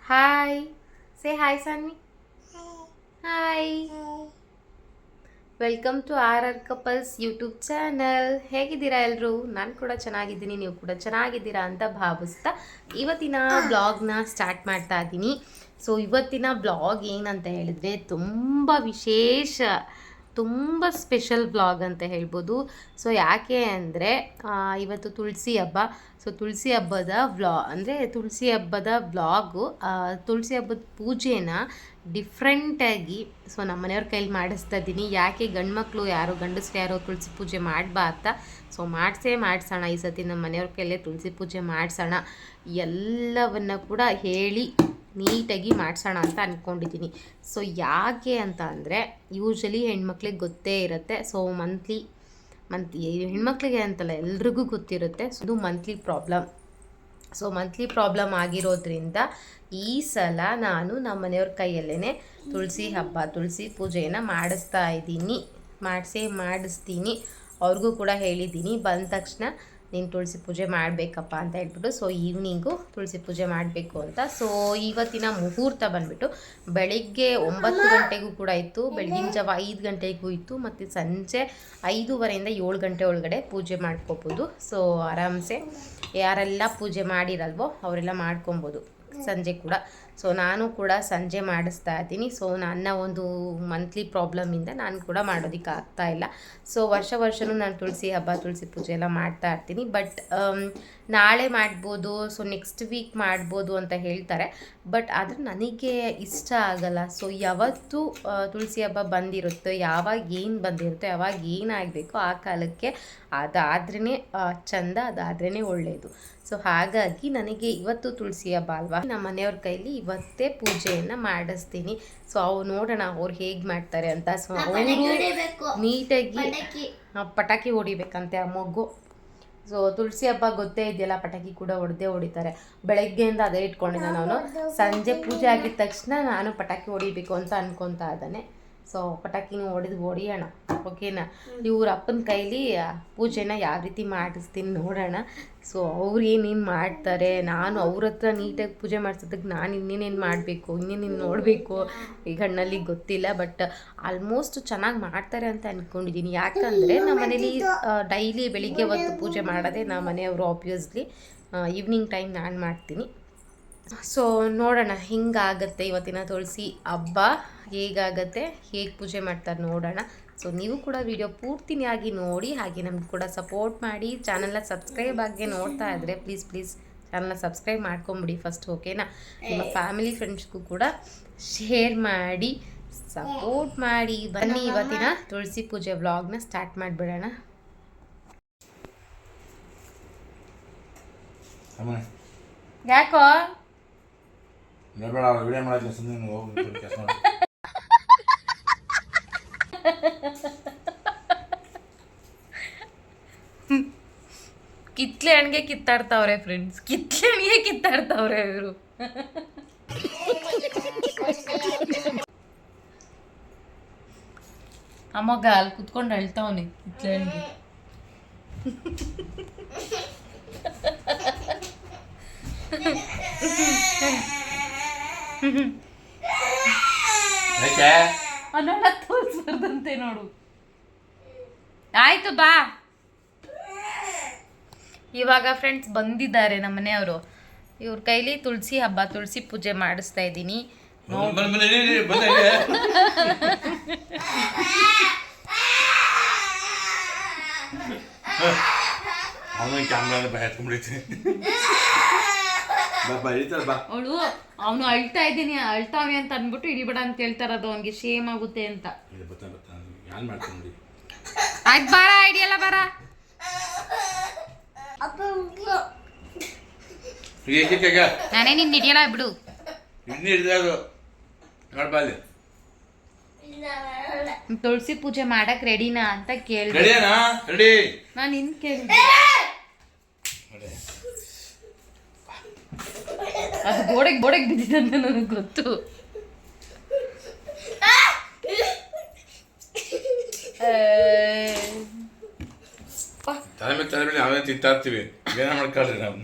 Hi say hi Saanvi. Hi, welcome to our couples YouTube channel. ಹೇಗಿದ್ದೀರಾ ಎಲ್ಲರೂ? ನಾನು ಕೂಡ ಚೆನ್ನಾಗಿದ್ದೀನಿ, ನೀವು ಕೂಡ ಚೆನ್ನಾಗಿದ್ದೀರಾ ಅಂತ ಭಾವಿಸ್ತಾ ಇವತ್ತಿನ ಬ್ಲಾಗ್ನ ಸ್ಟಾರ್ಟ್ ಮಾಡ್ತಾ ಇದ್ದೀನಿ. ಸೊ ಇವತ್ತಿನ ಬ್ಲಾಗ್ ಏನಂತ ಹೇಳಿದ್ರೆ ತುಂಬ ವಿಶೇಷ, ತುಂಬ ಸ್ಪೆಷಲ್ ಬ್ಲಾಗ್ ಅಂತ ಹೇಳ್ಬೋದು. ಸೊ ಯಾಕೆ ಅಂದರೆ ಇವತ್ತು ತುಳಸಿ ಹಬ್ಬ. ಸೊ ತುಳಸಿ ಹಬ್ಬದ ತುಳಸಿ ಹಬ್ಬದ ಬ್ಲಾಗು, ತುಳಸಿ ಹಬ್ಬದ ಪೂಜೆನ ಡಿಫ್ರೆಂಟಾಗಿ ಸೊ ನಮ್ಮ ಮನೆಯವ್ರ ಕೈಲಿ ಮಾಡಿಸ್ತಾ ಇದ್ದೀನಿ. ಯಾಕೆ ಗಂಡ್ಮಕ್ಳು ಯಾರು, ಗಂಡಸ್ರು ಯಾರೋ ತುಳಸಿ ಪೂಜೆ ಮಾಡಬಾರ್ದ? ಸೊ ಮಾಡಿಸೋಣ ಈ ಸತಿ ನಮ್ಮ ಮನೆಯವ್ರ ಕೈಲೇ ತುಳಸಿ ಪೂಜೆ ಮಾಡಿಸೋಣ, ಎಲ್ಲವನ್ನು ಕೂಡ ಹೇಳಿ ನೀಟಾಗಿ ಮಾಡಿಸೋಣ ಅಂತ ಅಂದ್ಕೊಂಡಿದ್ದೀನಿ. ಸೊ ಯಾಕೆ ಅಂತ ಅಂದರೆ ಯೂಶ್ವಲಿ ಹೆಣ್ಮಕ್ಳಿಗೆ ಗೊತ್ತೇ ಇರುತ್ತೆ. ಸೊ ಮಂತ್ಲಿ ಹೆಣ್ಮಕ್ಳಿಗೆ ಅಂತಲ್ಲ, ಎಲ್ರಿಗೂ ಗೊತ್ತಿರುತ್ತೆ. ಸೊ ಇದು monthly problem. So monthly problem ಆಗಿರೋದ್ರಿಂದ ಈ ಸಲ ನಾನು ನಮ್ಮ ಮನೆಯವ್ರ ಕೈಯಲ್ಲೇ ತುಳಸಿ ಪೂಜೆಯನ್ನು ಮಾಡಿಸ್ತೀನಿ. ಅವ್ರಿಗೂ ಕೂಡ ಹೇಳಿದ್ದೀನಿ, ಬಂದ ತಕ್ಷಣ ನೀನು ತುಳಸಿ ಪೂಜೆ ಮಾಡಬೇಕಪ್ಪ ಅಂತ ಹೇಳ್ಬಿಟ್ಟು. ಸೊ ಈವ್ನಿಂಗು ತುಳಸಿ ಪೂಜೆ ಮಾಡಬೇಕು ಅಂತ. ಸೊ ಇವತ್ತಿನ ಮುಹೂರ್ತ ಬಂದುಬಿಟ್ಟು ಬೆಳಿಗ್ಗೆ 9 ಗಂಟೆಗೂ ಕೂಡ ಇತ್ತು, ಬೆಳಗಿನ ಜಾವ 5 ಗಂಟೆಗೂ ಇತ್ತು, ಮತ್ತು ಸಂಜೆ 5:30 7 ಗಂಟೆ ಒಳಗಡೆ ಪೂಜೆ ಮಾಡ್ಕೋಬೋದು. ಸೊ ಆರಾಮ್ಸೆ ಯಾರೆಲ್ಲ ಪೂಜೆ ಮಾಡಿರಲ್ವೋ ಅವರೆಲ್ಲ ಮಾಡ್ಕೊಬೋದು ಸಂಜೆ ಕೂಡ. ಸೊ ನಾನು ಕೂಡ ಸಂಜೆ ಮಾಡಿಸ್ತಾ ಇದ್ದೀನಿ. ಸೊ ನನ್ನ ಒಂದು ಮಂತ್ಲಿ ಪ್ರಾಬ್ಲಮಿಂದ ನಾನು ಕೂಡ ಮಾಡೋದಕ್ಕೆ ಆಗ್ತಾಯಿಲ್ಲ. ಸೊ ವರ್ಷವೂ ನಾನು ತುಳಸಿ ಪೂಜೆ ಎಲ್ಲ ಮಾಡ್ತಾ ಇರ್ತೀನಿ. ಬಟ್ ನಾಳೆ ಮಾಡ್ಬೋದು, ಸೊ ನೆಕ್ಸ್ಟ್ ವೀಕ್ ಮಾಡ್ಬೋದು ಅಂತ ಹೇಳ್ತಾರೆ. ಬಟ್ ಆದರೆ ನನಗೆ ಇಷ್ಟ ಆಗಲ್ಲ. ಸೊ ಯಾವತ್ತು ತುಳಸಿ ಹಬ್ಬ ಬಂದಿರುತ್ತೋ, ಯಾವಾಗ ಏನು ಬಂದಿರುತ್ತೋ, ಯಾವಾಗ ಏನಾಗಬೇಕೋ ಆ ಕಾಲಕ್ಕೆ ಅದಾದ್ರೇ ಚಂದ, ಅದಾದ್ರೇ ಒಳ್ಳೆಯದು. ಸೊ ಹಾಗಾಗಿ ನನಗೆ ಇವತ್ತು ತುಳಸಿ ಹಬ್ಬ ಅಲ್ವಾ, ನಮ್ಮ ಮನೆಯವ್ರ ಕೈಲಿ ಇವತ್ತೇ ಪೂಜೆಯನ್ನು ಮಾಡಿಸ್ತೀನಿ. ಸೊ ನೋಡೋಣ ಅವ್ರು ಹೇಗೆ ಮಾಡ್ತಾರೆ ಅಂತ. ಸೊ ಅವರು ನೀಟಾಗಿ ಪಟಾಕಿ ಹೊಡಿಬೇಕಂತೆ ಆ ಮಗು. ಸೊ ತುಳಸಿ ಹಬ್ಬ ಗೊತ್ತೇ ಇದೆಯಲ್ಲ, ಪಟಾಕಿ ಕೂಡ ಹೊಡಿತಾರೆ. ಬೆಳಗ್ಗೆಯಿಂದ ಅದೇ ಇಟ್ಕೊಂಡಿದ್ದಾನೆ ಅವನು. ಸಂಜೆ ಪೂಜೆ ಆಗಿದ ತಕ್ಷಣ ನಾನು ಪಟಾಕಿ ಹೊಡಿಬೇಕು ಅಂತ ಅನ್ಕೊತಾ ಇದ್ದಾನೆ. ಸೊ ಪಟಾಕಿನೂ ಹೊಡಿಯೋಣ, ಓಕೆನಾ? ಇವ್ರ ಅಪ್ಪನ ಕೈಲಿ ಪೂಜೆನ ಯಾವ ರೀತಿ ಮಾಡಿಸ್ತೀನಿ ನೋಡೋಣ. ಸೊ ಅವ್ರು ಏನೇನು ಮಾಡ್ತಾರೆ, ನಾನು ಅವ್ರ ಹತ್ರ ನೀಟಾಗಿ ಪೂಜೆ ಮಾಡಿಸೋದಕ್ಕೆ ನಾನು ಇನ್ನೇನೇನು ಮಾಡಬೇಕು, ಇನ್ನೇನೇನು ನೋಡಬೇಕು ಈ ಕಣ್ಣಲ್ಲಿ ಗೊತ್ತಿಲ್ಲ. ಬಟ್ ಆಲ್ಮೋಸ್ಟ್ ಚೆನ್ನಾಗಿ ಮಾಡ್ತಾರೆ ಅಂತ ಅಂದ್ಕೊಂಡಿದ್ದೀನಿ. ಯಾಕಂದರೆ ನಮ್ಮ ಮನೇಲಿ ಡೈಲಿ ಬೆಳಿಗ್ಗೆ ಹೊತ್ತು ಪೂಜೆ ಮಾಡೋದೇ ನಮ್ಮ ಮನೆಯವರು. ಆಬ್ವಿಯಸ್ಲಿ ಈವ್ನಿಂಗ್ ಟೈಮ್ ನಾನು ಮಾಡ್ತೀನಿ. ಸೊ ನೋಡೋಣ ಹಿಂಗಾಗತ್ತೆ ಇವತ್ತಿನ ತುಳಸಿ ಹಬ್ಬ, ಹೇಗಾಗತ್ತೆ, ಹೇಗೆ ಪೂಜೆ ಮಾಡ್ತಾರೆ ನೋಡೋಣ. ಸೊ ನೀವು ಕೂಡ ವಿಡಿಯೋ ಪೂರ್ತಿಯಾಗಿ ನೋಡಿ, ಹಾಗೆ ನಮ್ಗೆ ಕೂಡ ಸಪೋರ್ಟ್ ಮಾಡಿ. ಚಾನಲ್ನ ಸಬ್ಸ್ಕ್ರೈಬ್ ಆಗಿ ನೋಡ್ತಾ ಇದ್ದರೆ ಪ್ಲೀಸ್ ಚಾನಲ್ನ ಸಬ್ಸ್ಕ್ರೈಬ್ ಮಾಡ್ಕೊಂಬಿಡಿ ಫಸ್ಟ್, ಓಕೆನಾ? ನಿಮ್ಮ ಫ್ಯಾಮಿಲಿ ಫ್ರೆಂಡ್ಸ್ಗೂ ಕೂಡ ಶೇರ್ ಮಾಡಿ, ಸಪೋರ್ಟ್ ಮಾಡಿ. ಬನ್ನಿ ಇವತ್ತಿನ ತುಳಸಿ ಪೂಜೆ ವ್ಲಾಗ್ನ ಸ್ಟಾರ್ಟ್ ಮಾಡಿಬಿಡೋಣ. ಯಾಕೋ ಕಿತ್ಲೆ ಹಣ್ಣಿಗೆ ಕಿತ್ತಾಡ್ತಾವ್ರೆ ಫ್ರೆಂಡ್ಸ್, ಕಿತ್ಲೆ ಹಣ್ಣಿಗೆ ಕಿತ್ತಾಡ್ತಾವ್ರೆ ಇವರು. ಅಮ್ಮಗ ಅಲ್ಲಿ ಕುತ್ಕೊಂಡು ಅಳ್ತಾವನೆ ಕಿತ್ಲೆ ಹಣ್ಣಿಗೆ. ಅನ್ನೋಣ ತೋರಿಸ್ಬಾರ್ದಂತೆ ನೋಡು. ಆಯ್ತು ಬಾ. ಇವಾಗ ಫ್ರೆಂಡ್ಸ್ ಬಂದಿದ್ದಾರೆ ನಮ್ಮ ಮನೆಯವರು. ಇವ್ರ ಕೈಲಿ ತುಳಸಿ ಪೂಜೆ ಮಾಡಿಸ್ತಾ ಇದ್ದೀನಿ. ಅವನು ಅಳ್ತಾವನೆ ಅಂತ ಅಂದ್ಬಿಟ್ಟು ಇಡಿಬೇಡ ಅಂತ ಹೇಳ್ತಾರದು, ಅವನಿಗೆ ಶೇಮ್ ಆಗುತ್ತೆ ಅಂತ. ಆಯ್ತು ಬಾರ, ಐಡಿಯಲ್ಲ ಬಾರ. ನಾನೇ ನಿನ್ನ ಹಿಡಿಯಲ್ಲ ಬಿಡು. ತುಳಸಿ ಪೂಜೆ ಮಾಡಕ್ ರೆಡಿನಾ ಅಂತ ಕೇಳಿದೆ ನಾನು. ನಿನ್ ಕೇಳಿದೆ ಅದು ಗೋಡೆಗೆ ಬಿದ್ದಿದೆ ಅಂತ ನನಗೆ ಗೊತ್ತು. ತಲೆ ಮೇಲೆ ಅವೇ ತಿಂತಾರ್ತೀವಿ, ಏನ ಮಾಡ್ಕೊಳ್ರಿ ನಾವು.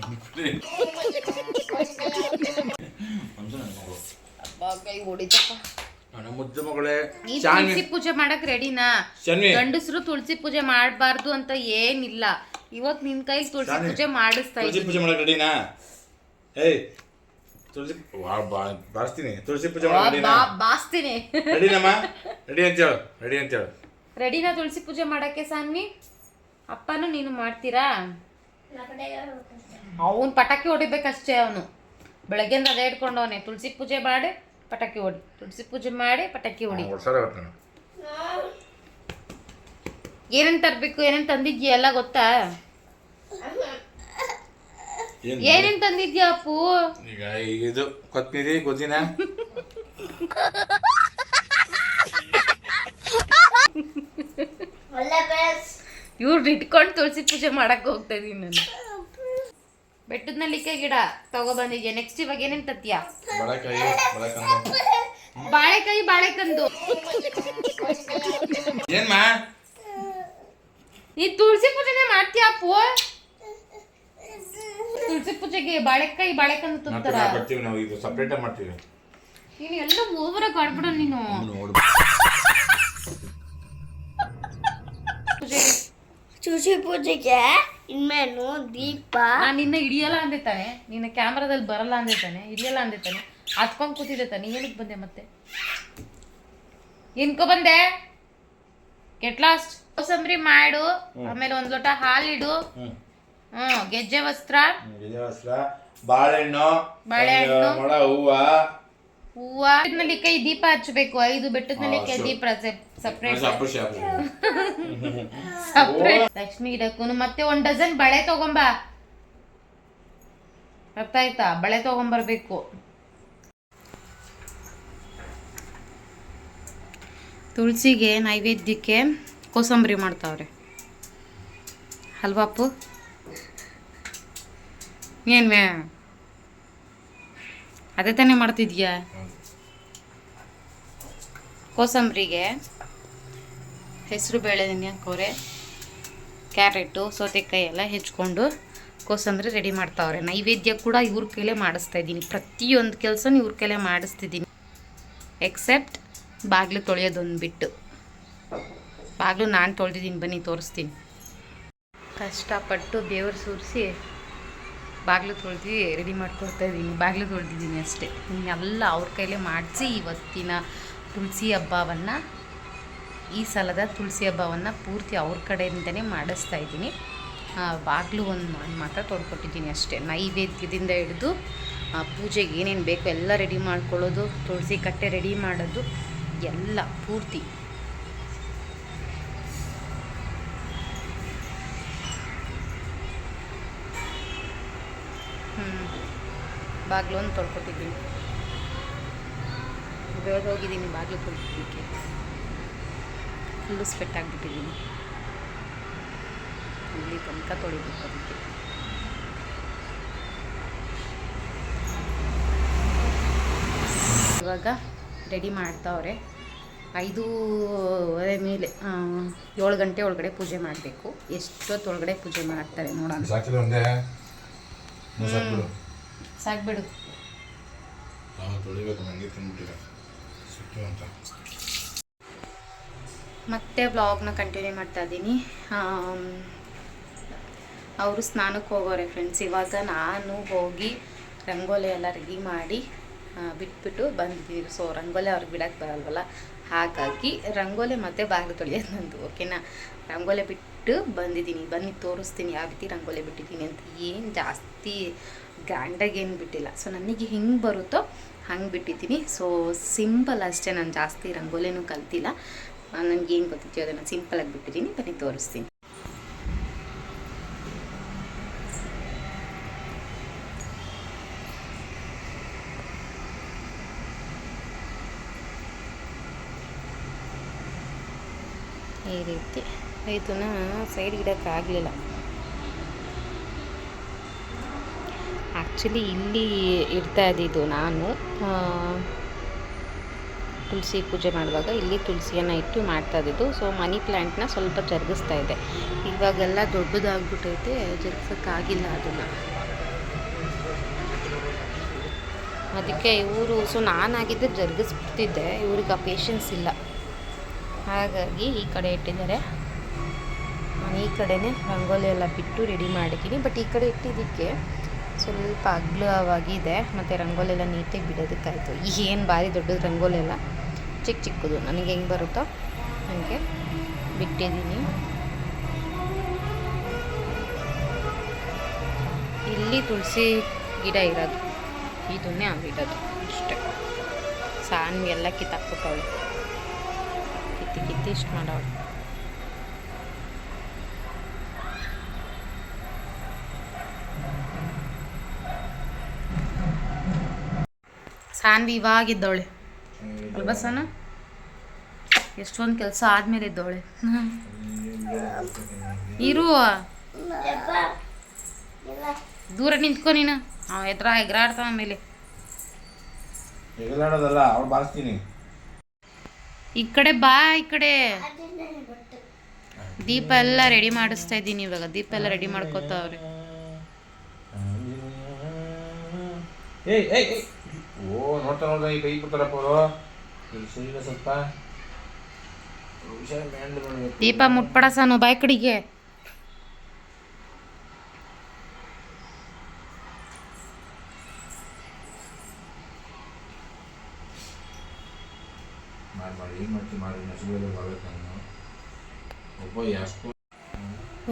ಕೈ ಹೊಡಿತಪ್ಪ. ನನ್ನ ಮುದ್ದು ಮಗಳೇ, ಈ ತುಳಸಿ ಪೂಜೆ ಮಾಡಕ್ ರೆಡಿನಾ? ಗಂಡಸರು ತುಳಸಿ ಪೂಜೆ ಮಾಡಬಾರ್ದು ಅಂತ ಏನಿಲ್ಲ. ಇವತ್ತು ನಿನ್ ಕೈ ತುಳಸಿ ಪೂಜೆ ಮಾಡಿಸ್ತಾ ತುಳಸಿ ಪೂಜೆ ಮಾಡಕ್ ರೆಡಿನಾ? ಏಯ್ ತುಳಸಿ ಬಾರಿಸ್ತೀನಿ. ತುಳಸಿ ಪೂಜೆ ಮಾಡಕ್ ಬಾಸ್ತೀನಿ. ರೆಡಿನಮ್ಮ? ರೆಡಿ ಅಂತ ಹೇಳು. ರೆಡಿ ಅಂತ ಹೇಳು. ರೆಡಿನಾ ತುಳಸಿ ಪೂಜೆ ಮಾಡಕ್ಕೆ ಸಾನ್ವಿ? ಅಪ್ಪನು ನೀನು ಮಾಡ್ತೀರಾ? ಅವನು ಪಟಾಕಿ ಹೊಡಿಬೇಕಷ್ಟೇ. ಅವನು ಬೆಳಗ್ಗೆಯಿಂದ ಅದೇ ಇಟ್ಕೊಂಡವನೆ. ತುಳಸಿ ಪೂಜೆ ಮಾಡಿ ಪಟಾಕಿ ಹೊಡಿ, ತುಳಸಿ ಪೂಜೆ ಮಾಡಿ ಪಟಾಕಿ ಹೊಡಿ. ಏನೇನು ತರಬೇಕು, ಏನೇನು ತಂದಿದ್ಯಾ ಎಲ್ಲ ಗೊತ್ತಾ? ಏನೇನು ತಂದಿದ್ಯಾ ಅಪ್ಪು? ಈಗ ಇದು ಕೊತ್ತಂಬರಿ, ಪುದೀನ, ಇವ್ರು ಇಟ್ಕೊಂಡು ತುಳಸಿ ಪೂಜೆ ಮಾಡಕ್ ಹೋಗ್ತಾ ಇದೀನಿ ನಾನು. ಬೆಟ್ಟದ ನಲ್ಲಿಕಾಯಿ ಗಿಡ ತಗೊಬಂದಿದ್ಯಾ. ನೆಕ್ಸ್ಟ್ ಇವಾಗ ಏನೇನ್ ತತ್ತೀಯಾ? ಬಾಳೆಕಾಯಿ, ಬಾಳೆಕಂದು. ಏನ್ಮಾ ನೀ ತುಳಸಿ ಪೂಜೆನೆ ಮಾಡ್ತೀಯ ಅಪ್ಪು? ತುಳಸಿ ಪೂಜೆಗೆ ಬಾಳೆಕಾಯಿ, ಬಾಳೆಕಂದು ತಂತಾರ. ಸಪ್ರೇಟ್ ಮಾಡ್ತೀವಿ. ನೀನು ಎಲ್ಲ ಓವರಾಗಿ ಆಡ್ಬಿಡು ನೀನು. ತುಳಸಿ ಪೂಜೆಗೆ ಇನ್ಮೇನು ದೀಪ. ನಾನು ನಿನ್ನ ಹಿಡಿಯಲ್ಲ ಅಂದೆ ತಾನೆ, ನಿನ್ನ ಕ್ಯಾಮ್ರಾದಲ್ಲಿ ಬರಲ್ಲ ಅಂದೆ ತಾನೆ, ಹಿಡಿಯಲ್ಲ ಅಂದೆ ತಾನೆ, ಹತ್ಕೊಂಡ್ ಕೂತಿದ್ದೆ ತಾನೆ. ಏನಕ್ಕೆ ಬಂದೆ ಮತ್ತೆ? ಏನ್ಕೊ ಬಂದೆ? Get lost. ಕೋಸಂಬರಿ ಮಾಡು, ಆಮೇಲೆ 1 ಲೋಟ ಹಾಲಿಡು, ಗೆಜ್ಜೆ ವಸ್ತ್ರ, ಬಾಳೆಹಣ್ಣು, ಹೂವ, ನಲ್ಲಿಕಾಯಿ ದೀಪ ಹಚ್ಚಬೇಕು. 5 ಬೆಟ್ಟದ ನಲ್ಲಿಕಾಯಿ ದೀಪ ಸಪ್ರೇಟ್. ಲಕ್ಷ್ಮಿ ಗಿಡಕ್ಕೂ ಮತ್ತೆ 1 ಡಜನ್ ಬಳೆ ತಗೊಂಬ. ಅರ್ಥ ಆಯ್ತಾ? ಬಳೆ ತಗೊಂಬರ್ಬೇಕು. ತುಳಸಿಗೆ ನೈವೇದ್ಯಕ್ಕೆ ಕೋಸಂಬರಿ ಮಾಡ್ತಾವ್ರೆ ಅಲ್ವಾಪು? ಏನ್ವೇ ಅದೇ ತಾನೇ ಮಾಡ್ತಿದ್ಯಾ? ಕೋಸಂಬರಿಗೆ ಹೆಸರು ಬೇಳೆ, ನೆನೆಹಾಕೋರೆ, ಕ್ಯಾರೆಟು, ಸೌತೆಕಾಯಿ ಎಲ್ಲ ಹೆಚ್ಕೊಂಡು ಕೋಸಂಬರಿ ರೆಡಿ ಮಾಡ್ತಾವ್ರೆ. ನೈವೇದ್ಯ ಕೂಡ ಇವ್ರ ಕೈಲೇ ಮಾಡಿಸ್ತಾ ಇದ್ದೀನಿ. ಪ್ರತಿಯೊಂದು ಕೆಲಸನೂ ಇವ್ರ ಕೈಲೇ ಮಾಡಿಸ್ತಿದ್ದೀನಿ, ಎಕ್ಸೆಪ್ಟ್ ಬಾಗಿಲು ತೊಳೆಯೋದೊಂದು ಬಿಟ್ಟು. ಬಾಗಿಲು ನಾನು ತೊಳೆದಿದ್ದೀನಿ, ಬನ್ನಿ ತೋರಿಸ್ತೀನಿ. ಕಷ್ಟಪಟ್ಟು ಬೆವರು ಸುರಿಸಿ ಬಾಗಿಲು ತೊಳೆದು ರೆಡಿ ಮಾಡ್ಕೊಳ್ತಾ ಇದ್ದೀನಿ. ಬಾಗಿಲು ತೊಳೆದಿದ್ದೀನಿ ಅಷ್ಟೇ. ಇನ್ನೆಲ್ಲ ಅವ್ರ ಕೈಲೇ ಮಾಡಿಸಿ ಇವತ್ತಿನ ತುಳಸಿ ಹಬ್ಬವನ್ನು, ಈ ಸಲದ ತುಳಸಿ ಹಬ್ಬವನ್ನು ಪೂರ್ತಿ ಅವ್ರ ಕಡೆಯಿಂದನೇ ಮಾಡಿಸ್ತಾ ಇದ್ದೀನಿ. ಬಾಗಿಲು ಒಂದು ಮಾತ್ರ ತೊಳ್ಕೊಟ್ಟಿದ್ದೀನಿ ಅಷ್ಟೇ. ನೈವೇದ್ಯದಿಂದ ಹಿಡಿದು ಪೂಜೆಗೆ ಏನೇನು ಬೇಕೋ ಎಲ್ಲ ರೆಡಿ ಮಾಡ್ಕೊಳ್ಳೋದು, ತುಳಸಿ ಕಟ್ಟೆ ರೆಡಿ ಮಾಡೋದು ಎಲ್ಲ ಪೂರ್ತಿ. ಬಾಗಿಲು ಒಂದು ತೊಳ್ಕೊಟ್ಟಿದ್ದೀನಿ. ಹೋಗಿದ್ದೀನಿ ಬಾಗಿಲು ತೊಳ್ಕೊಟ್ಟಿದ್ದಕ್ಕೆ. Full sweat ಆಗಿಬಿಟ್ಟಿದ್ದೀನಿ. ಇಲ್ಲಿ ತನಕ ತೊಳಿಬೇಕು ಅದಕ್ಕೆ. ಇವಾಗ ರೆಡಿ ಮಾಡ್ತಾವ್ರೆ. 5:30 ಮೇಲೆ 7 ಗಂಟೆ ಒಳಗಡೆ ಪೂಜೆ ಮಾಡಬೇಕು. ಎಷ್ಟೊತ್ತೊಳಗಡೆ ಪೂಜೆ ಮಾಡ್ತಾರೆ ನೋಡೋಣ. ಸಾಕ್ಬಿಡು. ಮತ್ತೆ ವ್ಲಾಗ್ನ ಕಂಟಿನ್ಯೂ ಮಾಡ್ತಾ ಇದ್ದೀನಿ. ಅವರು ಸ್ನಾನಕ್ಕೆ ಹೋಗೋರೆ ಫ್ರೆಂಡ್ಸ್. ಇವಾಗ ನಾನು ಹೋಗಿ ರಂಗೋಲಿ ಎಲ್ಲ ರೆಡಿ ಮಾಡಿ ಬಿಟ್ಬಿಟ್ಟು ಬಂದಿದ್ದೀವಿ. ಸೊ ರಂಗೋಲಿ ಅವ್ರಿಗೆ ಬಿಡೋಕ್ಕೆ ಬರಲ್ವಲ್ಲ, ಹಾಗಾಗಿ ರಂಗೋಲಿ ಮತ್ತು ಬಾಗಿಲು ತೊಳೆಯೋದು ನಂದು. ಓಕೆನಾ? ರಂಗೋಲಿ ಬಿಟ್ಟು ಬಂದಿದ್ದೀನಿ. ಬನ್ನಿ ತೋರಿಸ್ತೀನಿ ಯಾವ ರೀತಿ ರಂಗೋಲಿ ಬಿಟ್ಟಿದ್ದೀನಿ ಅಂತ. ಏನು ಜಾಸ್ತಿ ಗ್ರ್ಯಾಂಡಾಗಿ ಏನು ಬಿಟ್ಟಿಲ್ಲ. ಸೊ ನನಗೆ ಹೆಂಗೆ ಬರುತ್ತೋ ಹಂಗೆ ಬಿಟ್ಟಿದ್ದೀನಿ. ಸೊ ಸಿಂಪಲ್ ಅಷ್ಟೇ. ನಾನು ಜಾಸ್ತಿ ರಂಗೋಲಿನೂ ಕಲ್ತಿಲ್ಲ. ನನಗೇನು ಗೊತ್ತಿದೆಯೋ ಅದನ್ನು ಸಿಂಪಲಾಗಿ ಬಿಟ್ಟಿದ್ದೀನಿ. ಬನ್ನಿ ತೋರಿಸ್ತೀನಿ. ಈ ರೀತಿ ಇದನ್ನ ಸೈಡ್ ಇಡೋಕ್ಕಾಗಲಿಲ್ಲ. ಆ್ಯಕ್ಚುಲಿ ಇಲ್ಲಿ ಇಡ್ತಾ ಇದ್ದಿದ್ದು ನಾನು ತುಳಸಿ ಪೂಜೆ ಮಾಡುವಾಗ ಇಲ್ಲಿ ತುಳಸಿಯನ್ನು ಇಟ್ಟು ಮಾಡ್ತಾ ಇದ್ದಿದ್ದು. ಸೊ ಮನಿ ಪ್ಲ್ಯಾಂಟ್ನ ಸ್ವಲ್ಪ ಜರುಗಿಸ್ತಾ ಇದ್ದೆ. ಇವಾಗೆಲ್ಲ ದೊಡ್ಡದಾಗ್ಬಿಟ್ಟೈತೆ, ಜರುಗ್ಸೋಕ್ಕಾಗಿಲ್ಲ ಅದನ್ನು. ಅದಕ್ಕೆ ಇವರು ನಾನಾಗಿದ್ದರೆ ಜರುಗಿಸ್ಬಿಡ್ತಿದ್ದೆ, ಇವ್ರಿಗೆ ಆ ಪೇಷನ್ಸ್ ಇಲ್ಲ, ಹಾಗಾಗಿ ಈ ಕಡೆ ಇಟ್ಟಿದ್ದಾರೆ. ನಾನು ಈ ಕಡೆನೇ ರಂಗೋಲಿ ಎಲ್ಲ ಬಿಟ್ಟು ರೆಡಿ ಮಾಡಿದ್ದೀನಿ. ಬಟ್ ಈ ಕಡೆ ಇಟ್ಟಿದ್ದಕ್ಕೆ ಸ್ವಲ್ಪ ಅಗ್ಲವಾಗಿದೆ, ಮತ್ತು ರಂಗೋಲಿ ಎಲ್ಲ ನೀಟಾಗಿ ಬಿಡೋದಕ್ಕಾಯಿತು. ಏನು ಭಾರಿ ದೊಡ್ಡದು ರಂಗೋಲಿ ಎಲ್ಲ, ಚಿಕ್ಕ ಚಿಕ್ಕದು ನನಗೆ ಹೆಂಗೆ ಬರುತ್ತೋ ಹಾಗೆ ಬಿಟ್ಟಿದ್ದೀನಿ. ಇಲ್ಲಿ ತುಳಸಿ ಗಿಡ ಇರೋದು, ಇದನ್ನೇ ಆಗಿಡೋದು ಅಷ್ಟೇ. ಸಾನ್ವಿ ಎಲ್ಲ ಕಿತ್ತಾಕ್ಬಿಟ್ಟವಳು, ಕಿತ್ತಿ ಇಷ್ಟು ಮಾಡೋಳು. ಸಾನ್ವಿ ಇವಾಗಿದ್ದವಳೆ ಅಲ್ವಾ ಸನ? ಎಷ್ಟೊಂದು ಕೆಲಸ ಆದ್ಮೇಲೆ ಇದ್ದವಳೆ. ಇರು, ದೂರ ನಿಂತ್ಕೊ ನೀನು, ಎಗರಾಡ್ತಾವ ಆಮೇಲೆ. ಅವ್ಳು ಬಾರಿಸ್ತೀನಿ. ಈ ಕಡೆ ಬಾ, ಈ ಕಡೆ. ದೀಪ ಎಲ್ಲ ರೆಡಿ ಮಾಡಿಸ್ತಾ ಇದ್ದೀನಿ ಇವಾಗ. ದೀಪ ಎಲ್ಲ ರೆಡಿ ಮಾಡ್ಕೋತಾವ್ರೆ. ಓ ನೋಡ್ತಾ ನೋಡ್ದ ಈ ಕೈ ಬಿಡ್ತಾರಪ್ಪ ಅವರು. ಸ್ವಲ್ಪ ದೀಪ ಮುಟ್ಪಡ ಸಾನು, ಬಾಯ್ ಕಡೆಗೆ.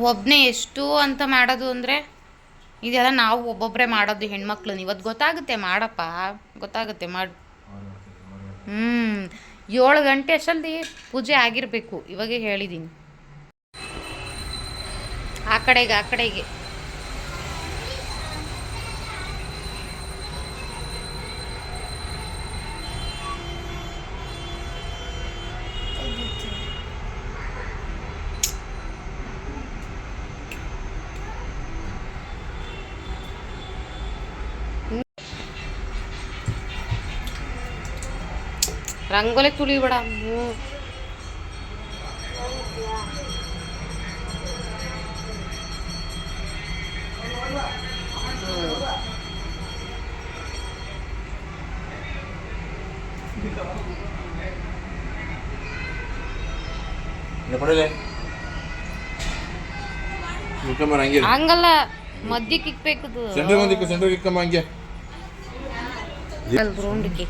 ಒಬ್ಬನೇ ಎಷ್ಟು ಅಂತ ಮಾಡೋದು ಅಂದರೆ ಇದೆಲ್ಲ ನಾವು ಒಬ್ಬೊಬ್ಬರೇ ಮಾಡೋದು ಹೆಣ್ಮಕ್ಳು. ಇವತ್ತು ಗೊತ್ತಾಗುತ್ತೆ, ಮಾಡಪ್ಪ, ಗೊತ್ತಾಗುತ್ತೆ, ಮಾಡು. 7 ಗಂಟೆ ಅಷ್ಟಲ್ಲಿ ಪೂಜೆ ಆಗಿರಬೇಕು, ಇವಾಗೇ ಹೇಳಿದ್ದೀನಿ. ಆ ಕಡೆಗೆ ರಂಗೋಲಿ ತುಳಿಬೇಡ. ಹಂಗಲ್ಲ, ಮಧ್ಯಕ್ಕೆ ಇಕ್ಬೇಕದು. ಸೆಂಟ್ರಿಗೆ ಇಕ್ಕಮ್ಮ ಹಂಗೆ. ರೌಂಡ್ಗೆ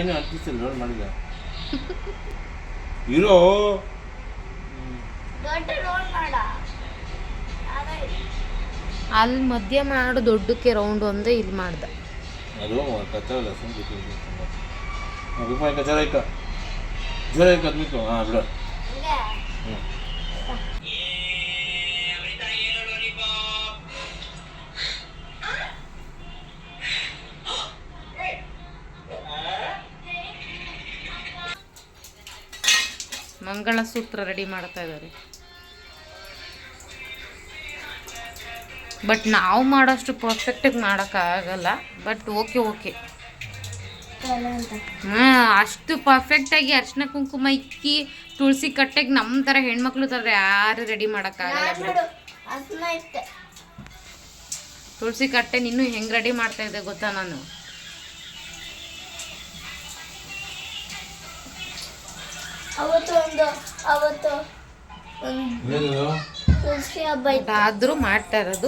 ಇನ್ನು ಅಂಟಿಸಿಲ್ಲ, ರೋಲ್ ಮಾಡಿಲ್ಲ. ಇರೋ ಅಲ್ಲಿ ಮಧ್ಯ ಮಾಡು, ದೊಡ್ಡಕ್ಕೆ ರೌಂಡ್ ಒಂದೇ ಇಲ್ಲಿ ಮಾಡ್ದ. ಅದು ಕಚ್ಚಲ್ಲ, ಕಚ್ಚಲ ಇಕ್ಕ ಜೋರ ಇಕ್ಕ ಅದ್ಮಿತ್ತು. ಹಾಂ ಬಿಡ. ಮಂಗಳಸೂತ್ರ ರೆಡಿ ಮಾಡ್ತಾ ಇದ್ದಾರೆ. ಬಟ್ ನಾವು ಮಾಡೋಷ್ಟು ಪರ್ಫೆಕ್ಟಾಗಿ ಮಾಡೋಕ್ಕಾಗಲ್ಲ. ಬಟ್ ಓಕೆ ಅಷ್ಟು ಪರ್ಫೆಕ್ಟಾಗಿ ಅರ್ಶಿನ ಕುಂಕುಮ ಇಕ್ಕಿ ತುಳಸಿ ಕಟ್ಟೆಗೆ ನಮ್ಮ ಥರ ಹೆಣ್ಮಕ್ಳು ಥರ ಯಾರು ರೆಡಿ ಮಾಡೋಕ್ಕಾಗಲ್ಲ. ತುಳಸಿ ಕಟ್ಟೆ ನೀನು ಹೆಂಗೆ ರೆಡಿ ಮಾಡ್ತಾ ಇದ್ದೆ ಗೊತ್ತಾ? ನಾನು ಆದ್ರೂ ಮಾಡ್ತಾ ಇರೋದು.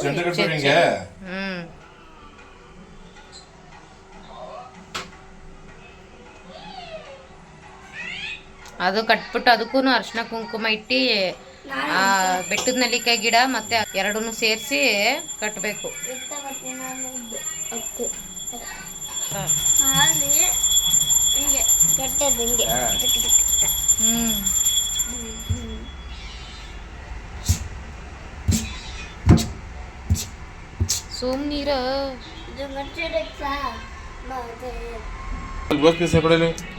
ಅದು ಕಟ್ಬಿಟ್ಟು ಅದಕ್ಕೂ ಅರ್ಶಿನ ಕುಂಕುಮ ಇಟ್ಟು ಬೆಟ್ಟದ ನೆಲ್ಲಿಕಾಯಿ ಗಿಡ ಮತ್ತೆ ಎರಡನ್ನೂ ಸೇರಿಸಿ ಕಟ್ಟಬೇಕು. ಸುಮ್ನೀರ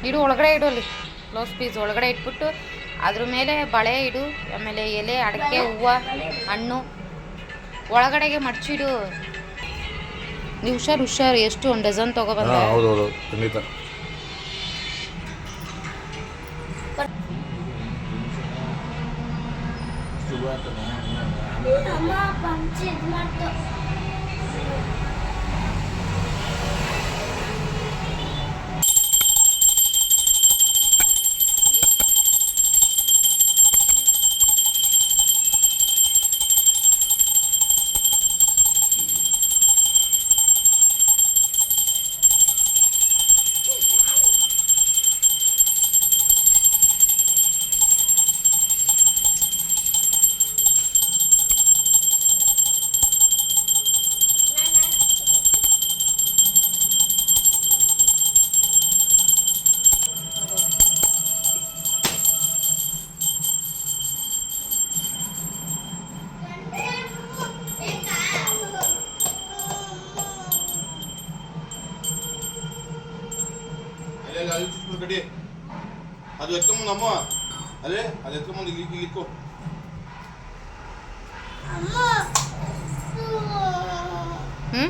ಇಡು, ಒಳಗಡೆ ಇಡು. ಅಲ್ಲಿ ಬ್ಲೌಸ್ ಪೀಸ್ ಒಳಗಡೆ ಇಟ್ಬಿಟ್ಟು ಅದ್ರ ಮೇಲೆ ಬಳೆ ಇಡು, ಆಮೇಲೆ ಎಲೆ, ಅಡಿಕೆ, ಹೂವು, ಹಣ್ಣು ಒಳಗಡೆಗೆ ಮಡ್ಚಿಡು. ನೀವು ಹುಷಾರು. ಎಷ್ಟು ಒಂದು ಡಜನ್ ತಗೊಬಂದ? ಹೌದೌದು, ಖಂಡಿತ. ಅಮ್ಮ ಪಂಚೆ ಇದು ಮಾಡ್ತು. ಅಲ್ಲೇ ಅಲ್ಲಿ ಚುಚ್ಕೊಂಡು ಕಡಿ ಅದು ಎತ್ಕೊಂಬಂದು ಅಮ್ಮ ಅಲ್ಲೇ ಅದು ಎತ್ಕೊಂಬಂದು ಇಲ್ಲಿ ಇಕ್ಕು. ಹ್ಞೂ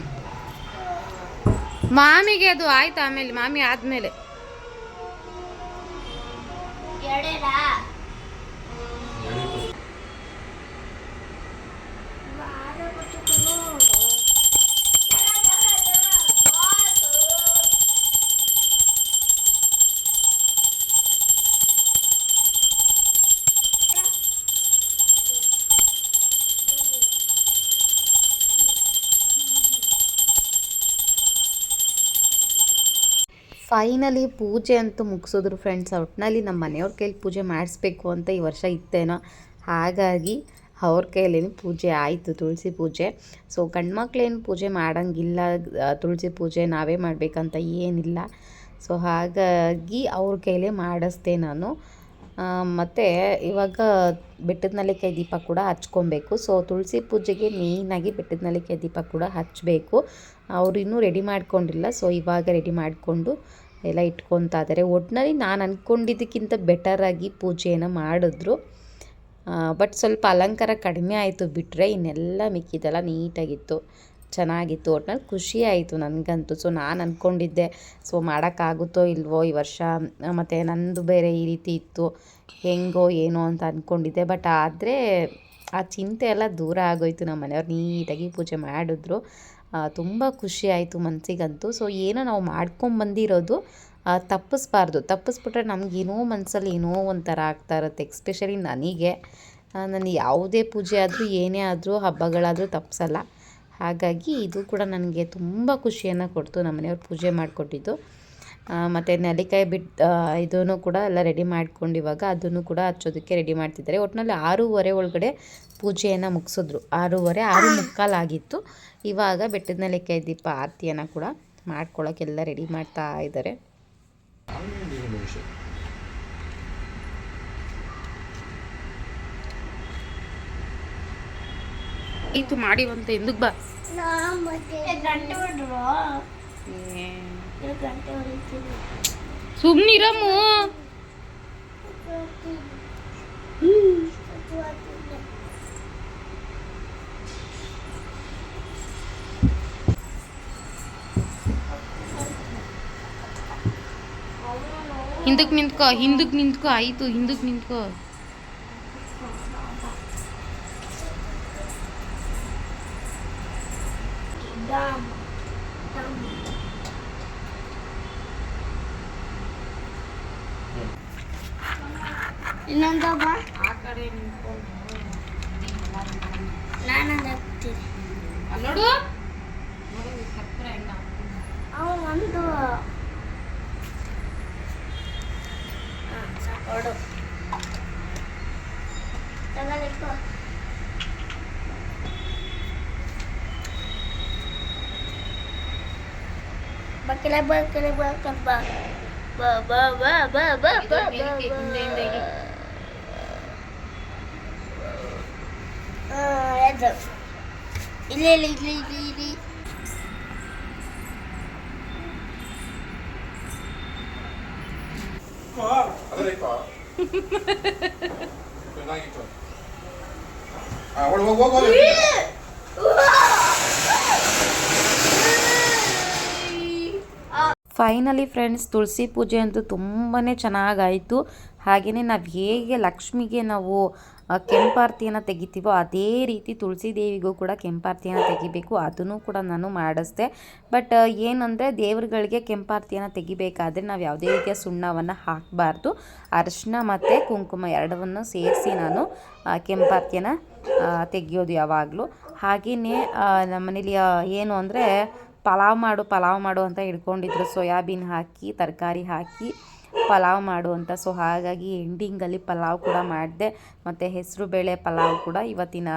ಮಾಮಿಗೆ ಅದು ಆಯ್ತು, ಆಮೇಲೆ ಮಾಮಿ ಆದಮೇಲೆ ಎಡೆರಾ ಫೈನಲಿ ಪೂಜೆ ಅಂತೂ ಮುಗಿಸಿದ್ರು ಫ್ರೆಂಡ್ಸ್. ಒಟ್ಟಿನಲ್ಲಿ ನಮ್ಮ ಮನೆಯವ್ರ ಕೈಲಿ ಪೂಜೆ ಮಾಡಿಸ್ಬೇಕು ಅಂತ ಈ ವರ್ಷ ಇತ್ತೇನೋ, ಹಾಗಾಗಿ ಅವ್ರ ಕೈಲೇನು ಪೂಜೆ ಆಯಿತು, ತುಳಸಿ ಪೂಜೆ. ಸೊ ಗಂಡ್ಮಕ್ಳೇನು ಪೂಜೆ ಮಾಡೋಂಗಿಲ್ಲ, ತುಳಸಿ ಪೂಜೆ ನಾವೇ ಮಾಡಬೇಕಂತ ಏನಿಲ್ಲ. ಸೊ ಹಾಗಾಗಿ ಅವ್ರ ಕೈಲೇ ಮಾಡಿಸ್ದೆ ನಾನು. ಮತ್ತು ಇವಾಗ ಬೆಟ್ಟದ ನೆಲ್ಲಿಕಾಯಿ ದೀಪ ಕೂಡ ಹಚ್ಕೊಬೇಕು. ಸೊ ತುಳಸಿ ಪೂಜೆಗೆ ಮೇಯ್ನಾಗಿ ಬೆಟ್ಟದ ನೆಲ್ಲಿಕಾಯಿ ದೀಪ ಕೂಡ ಹಚ್ಚಬೇಕು. ಅವ್ರು ಇನ್ನೂ ರೆಡಿ ಮಾಡ್ಕೊಂಡಿಲ್ಲ, ಸೊ ಇವಾಗ ರೆಡಿ ಮಾಡಿಕೊಂಡು ಎಲ್ಲ ಇಟ್ಕೊತಾ ಇದ್ದಾರೆ. ಒಟ್ಟಿನಲ್ಲಿ ನಾನು ಅಂದ್ಕೊಂಡಿದ್ದಕ್ಕಿಂತ ಬೆಟರಾಗಿ ಪೂಜೆಯನ್ನು ಮಾಡಿದ್ರು. ಬಟ್ ಸ್ವಲ್ಪ ಅಲಂಕಾರ ಕಡಿಮೆ ಆಯಿತು ಬಿಟ್ಟರೆ ಇನ್ನೆಲ್ಲ ಮಿಕ್ಕಿದೆಲ್ಲ ನೀಟಾಗಿತ್ತು, ಚೆನ್ನಾಗಿತ್ತು. ಒಟ್ಟಿನಲ್ಲಿ ಖುಷಿ ಆಯಿತು ನನಗಂತೂ. ಸೊ ನಾನು ಅಂದ್ಕೊಂಡಿದ್ದೆ ಸೊ ಮಾಡೋಕ್ಕಾಗುತ್ತೋ ಇಲ್ವೋ ಈ ವರ್ಷ, ಮತ್ತು ನಂದು ಬೇರೆ ಈ ರೀತಿ ಇತ್ತು, ಹೆಂಗೋ ಏನೋ ಅಂತ ಅಂದ್ಕೊಂಡಿದ್ದೆ. ಬಟ್ ಆದರೆ ಆ ಚಿಂತೆ ಎಲ್ಲ ದೂರ ಆಗೋಯ್ತು. ನಮ್ಮ ಮನೆಯವ್ರು ನೀಟಾಗಿ ಪೂಜೆ ಮಾಡಿದ್ರು. ತುಂಬ ಖುಷಿ ಆಯಿತು ಮನಸ್ಸಿಗಂತೂ. ಸೊ ಏನೋ ನಾವು ಮಾಡ್ಕೊಂಬಂದಿರೋದು ತಪ್ಪಿಸ್ಬಾರ್ದು. ತಪ್ಪಿಸ್ಬಿಟ್ರೆ ನಮಗೇನೋ ಮನಸ್ಸಲ್ಲಿ ಏನೋ ಒಂಥರ ಆಗ್ತಾ ಇರುತ್ತೆ. ಎಕ್ಸ್ಪೆಷಲಿ ನನಗೆ, ನಾನು ಯಾವುದೇ ಪೂಜೆ ಆದರೂ ಏನೇ ಆದರೂ ಹಬ್ಬಗಳಾದರೂ ತಪ್ಪಿಸಲ್ಲ. ಹಾಗಾಗಿ ಇದು ಕೂಡ ನನಗೆ ತುಂಬ ಖುಷಿಯನ್ನು ಕೊಡ್ತು, ನಮ್ಮ ಮನೆಯವ್ರು ಪೂಜೆ ಮಾಡಿಕೊಟ್ಟಿದ್ದು. ಮತ್ತು ನೆಲ್ಲಿಕಾಯಿ ಇದನ್ನು ಕೂಡ ಎಲ್ಲ ರೆಡಿ ಮಾಡ್ಕೊಂಡು ಇವಾಗ ಅದನ್ನು ಕೂಡ ಹಚ್ಚೋದಕ್ಕೆ ರೆಡಿ ಮಾಡ್ತಿದ್ದಾರೆ. ಒಟ್ಟಿನಲ್ಲಿ 6:30 ಒಳಗಡೆ ಪೂಜೆಯನ್ನು ಮುಗಿಸಿದ್ರು. 6:30 ಆಗಿತ್ತು. ಇವಾಗ ಬೆಟ್ಟದ ನೆಲ್ಲಿಕಾಯಿ ದೀಪ ಆರತಿಯನ್ನು ಕೂಡ ಮಾಡ್ಕೊಳ್ಳೋಕ್ಕೆಲ್ಲ ರೆಡಿ ಮಾಡ್ತಾ ಇದ್ದಾರೆ. ಇದು ಮಾಡಿ ಅಂತ ఎందుకు ಬಾ ಗಂಟೆ ಹೊಡ್ರು ಗಂಟೆ ಹೊಡಿತೀನಿ. ಸುಮ್ಮನಿರಮ್ಮು. ಹಿಂದಕ್ಕೆ ನಿಂತ್ಕೋ ಆಯಿತು, ಹಿಂದಕ್ಕೆ ನಿಂತ್ಕೋ. ಇನ್ನೊಂದೊಬ್ಬ ಆ ಕಡೆ ನಿಂತ್ಕೊಂಡು ನಾನು ಹಾಕ್ತೀನಿ. ನೋಡು ಅವನು ಒಂದು ಸಾಕೋಡು ತಗೊಳ್ಳಿಕ್ಕೋ. ಬಕ್ಕಲೆ ಬಕ್ಕಲೆ ಬಕ್ಕಲ್ ಬಾ ಬಾ ಬಾ ಬಾ ಬಾ ಬಾ ಬಾ ಎದ್ದು ಇಲ್ಲಿ ಇಲ್ಲಿ ಇಲ್ಲಿ ಇಲ್ಲಿ ಇಲ್ಲಿ ಅದರೈತಾ ಚೆನ್ನಾಗಿತ್ತು. ಹೋಗು ಫೈನಲಿ ಫ್ರೆಂಡ್ಸ್, ತುಳಸಿ ಪೂಜೆ ಅಂತೂ ತುಂಬಾ ಚೆನ್ನಾಗಾಯಿತು. ಹಾಗೆಯೇ ನಾವು ಹೇಗೆ ಲಕ್ಷ್ಮಿಗೆ ನಾವು ಕೆಂಪಾರತಿಯನ್ನು ತೆಗಿತೀವೋ ಅದೇ ರೀತಿ ತುಳಸಿ ದೇವಿಗೂ ಕೂಡ ಕೆಂಪಾರತಿಯನ್ನು ತೆಗಿಬೇಕು. ಅದನ್ನು ಕೂಡ ನಾನು ಮಾಡಿಸ್ದೆ. ಬಟ್ ಏನಂದರೆ ದೇವ್ರುಗಳಿಗೆ ಕೆಂಪಾರತಿಯನ್ನು ತೆಗಿಬೇಕಾದ್ರೆ ನಾವು ಯಾವುದೇ ರೀತಿಯ ಸುಣ್ಣವನ್ನು ಹಾಕಬಾರ್ದು. ಅರಿಶಿನ ಮತ್ತು ಕುಂಕುಮ ಎರಡವನ್ನು ಸೇರಿಸಿ ನಾನು ಕೆಂಪಾರತಿಯನ್ನು ತೆಗಿಯೋದು ಯಾವಾಗಲೂ. ಹಾಗೆಯೇ ನಮ್ಮ ಮನೇಲಿ ಏನು ಅಂದರೆ ಪಲಾವ್ ಮಾಡು ಅಂತ ಹಿಡ್ಕೊಂಡಿದ್ರು. ಸೋಯಾಬೀನ್ ಹಾಕಿ ತರಕಾರಿ ಹಾಕಿ ಪಲಾವ್ ಮಾಡು ಅಂತ. ಸೊ ಹಾಗಾಗಿ ಎಂಡಿಂಗಲ್ಲಿ ಪಲಾವ್ ಕೂಡ ಮಾಡಿದೆ ಮತ್ತು ಹೆಸರು ಬೇಳೆ ಪಲಾವ್ ಕೂಡ ಇವತ್ತಿನ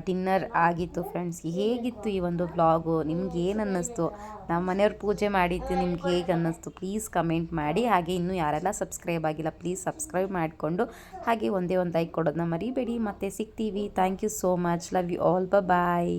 ಡಿನ್ನರ್ ಆಗಿತ್ತು ಫ್ರೆಂಡ್ಸ್. ಹೇಗಿತ್ತು ಈ ಒಂದು ವ್ಲಾಗು? ನಿಮ್ಗೆ ಏನು ಅನ್ನಿಸ್ತು? ನಮ್ಮ ಮನೆಯವ್ರು ಪೂಜೆ ಮಾಡಿದ್ದು ನಿಮ್ಗೆ ಹೇಗೆ ಅನ್ನಿಸ್ತು? ಪ್ಲೀಸ್ ಕಮೆಂಟ್ ಮಾಡಿ. ಹಾಗೆ ಇನ್ನೂ ಯಾರೆಲ್ಲ ಸಬ್ಸ್ಕ್ರೈಬ್ ಆಗಿಲ್ಲ ಪ್ಲೀಸ್ ಸಬ್ಸ್ಕ್ರೈಬ್ ಮಾಡಿಕೊಂಡು ಹಾಗೆ ಒಂದೇ ಒಂದು ಲೈಕ್ ಕೊಡೋದನ್ನ ಮರಿಬೇಡಿ. ಮತ್ತೆ ಸಿಗ್ತೀವಿ. Thank you so much. Love you all. Bye.